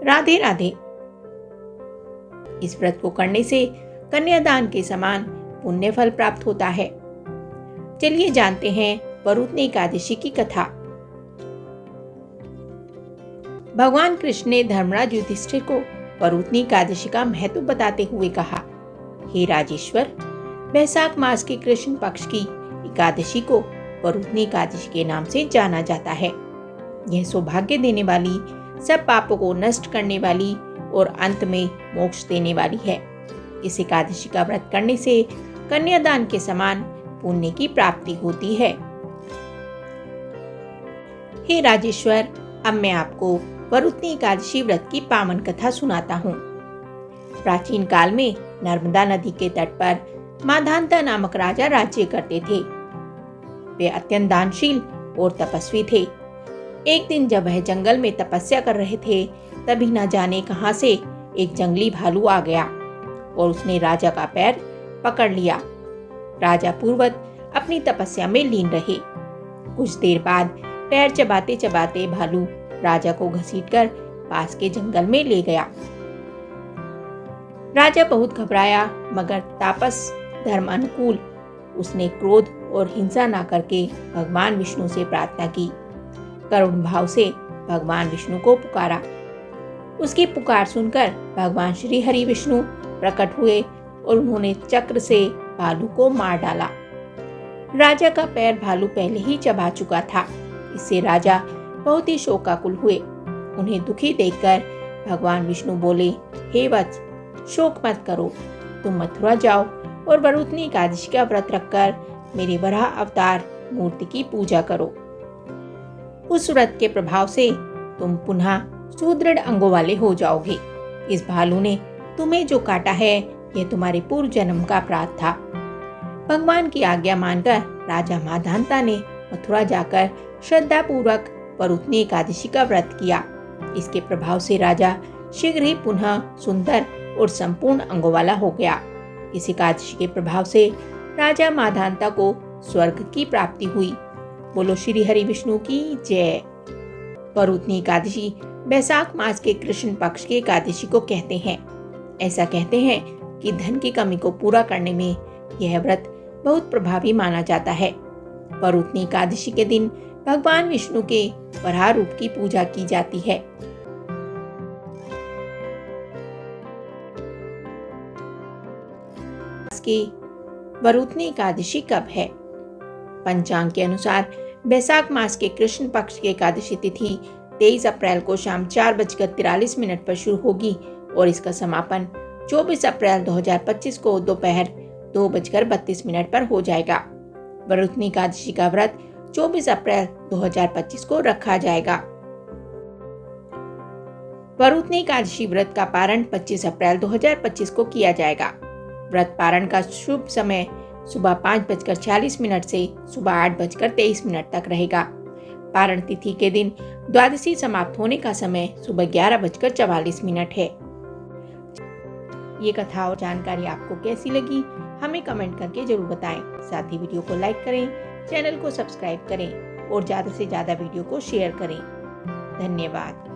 राधे राधे। इस व्रत को करने से कन्यादान के समान पुण्य फल प्राप्त होता है। चलिए जानते हैं वरुथनी एकादशी की कथा। भगवान कृष्ण ने धर्मराज युधिष्ठिर को वरुथनी एकादशी का महत्व बताते हुए कहा, हे राजेश्वर, वैशाख मास के कृष्ण पक्ष की एकादशी को वरुथनी एकादशी के नाम से जाना जाता है। यह सौभाग्य देने वाली, सब पापों को नष्ट करने वाली और अंत में मोक्ष देने वाली है। इस एकादशी का व्रत करने से कन्यादान के समान पुण्य की प्राप्ति होती है। हे राजेश्वर, अब मैं आपको वरुथनी एकादशी व्रत की पावन कथा सुनाता हूँ। प्राचीन काल में नर्मदा नदी के तट पर माधांता नामक राजा राज्य करते थे। वे अत्यंत दानशील और तपस्वी थे। एक दिन जब वह जंगल में तपस्या कर रहे थे, तभी न जाने कहां से एक जंगली भालू आ गया और उसने राजा का पैर पकड़ लिया। राजा पूर्वत अपनी तपस्या में लीन रहे। कुछ देर बाद पैर चबाते चबाते भालू राजा को घसीटकर पास के जंगल में ले गया। राजा बहुत घबराया, मगर तापस धर्म अनुकूल उसने क्रोध और हिंसा न करके भगवान विष्णु से प्रार्थना की। करुण भाव से भगवान विष्णु को पुकारा। उसकी पुकार सुनकर भगवान श्री हरि विष्णु प्रकट हुए और उन्होंने चक्र से भालू को मार डाला। राजा का पैर भालू पहले ही चबा चुका था। इससे राजा बहुत ही शोकाकुल हुए। उन्हें दुखी देखकर भगवान विष्णु बोले, हे वत्स, शोक मत करो, तुम मथुरा जाओ और वरुथनी एकादशी का व्रत रखकर मेरे वराह अवतार मूर्ति की पूजा करो। उस व्रत के प्रभाव से तुम पुनः सुदृढ़ अंगों वाले हो जाओगे। इस भालू ने तुम्हें जो काटा है, यह तुम्हारे पूर्व जन्म का अपराध था। भगवान की आज्ञा मानकर राजा माधांता ने मथुरा जाकर श्रद्धा पूर्वक वरुथनी एकादशी का व्रत किया। इसके प्रभाव से राजा शीघ्र ही पुनः सुंदर और संपूर्ण अंगों वाला हो गया। इस एकादशी के प्रभाव से राजा माधांता को स्वर्ग की प्राप्ति हुई। बोलो श्री हरि विष्णु की जय। वरुथनी एकादशी वैशाख मास के कृष्ण पक्ष की एकादशी को कहते हैं। ऐसा कहते हैं कि धन की कमी को पूरा करने में यह व्रत बहुत प्रभावी माना जाता है। वरुथनी एकादशी के दिन भगवान विष्णु के वराह रूप की पूजा की जाती है। की वरुथनी एकादशी कब है? पंचांग के अनुसार वैशाख मास के कृष्ण पक्ष की एकादशी तिथि 23 अप्रैल को शाम 4:43 पर शुरू होगी और इसका समापन 24 अप्रैल 2025 को दोपहर 2:32 पर हो जाएगा। वरुथनी एकादशी का व्रत 24 अप्रैल 2025 को रखा जाएगा। वरुथनी एकादशी व्रत का पारण 25 अप्रैल 2025 को किया जाएगा। व्रत पारण का शुभ समय सुबह 5:46 से सुबह 8:23 तक रहेगा। पारण तिथि के दिन द्वादशी समाप्त होने का समय सुबह 11:44 है। ये कथा और जानकारी आपको कैसी लगी, हमें कमेंट करके जरूर बताएं। साथ ही वीडियो को लाइक करें, चैनल को सब्सक्राइब करें और ज़्यादा से ज़्यादा वीडियो को शेयर करें। धन्यवाद।